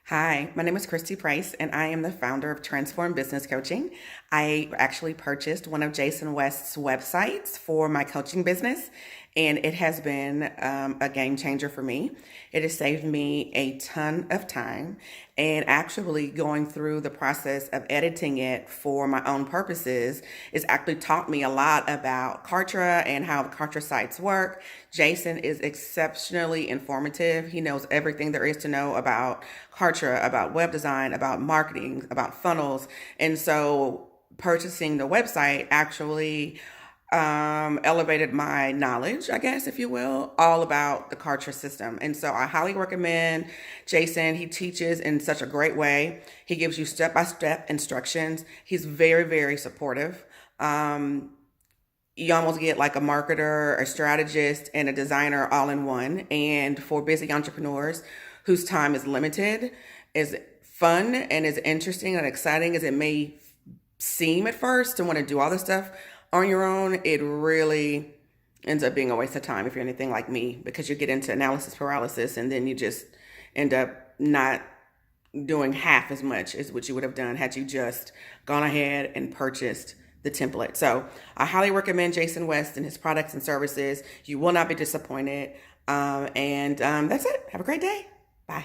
Hi, my name is Kristi Price, and I am the founder of Transform Business Coaching. I actually purchased one of Jason West's websites for my coaching business, and it has been a game changer for me. It has saved me a ton of time, and actually going through the process of editing it for my own purposes has actually taught me a lot about Kartra and how the Kartra sites work. Jason is exceptionally informative. He knows everything there is to know about Kartra, about web design, about marketing, about funnels. And so purchasing the website actually elevated my knowledge, I guess, if you will, all about the Kartra system. And so I highly recommend Jason. He teaches in such a great way. He gives you step-by-step instructions. He's very, very supportive. You almost get like a marketer, a strategist, and a designer all in one. And for busy entrepreneurs whose time is limited, as fun and as interesting and exciting as it may seem at first to want to do all this stuff on your own, it really ends up being a waste of time if you're anything like me, because you get into analysis paralysis and then you just end up not doing half as much as what you would have done had you just gone ahead and purchased the template. So I highly recommend Jason West and his products and services. You will not be disappointed. And that's it. Have a great day. Bye.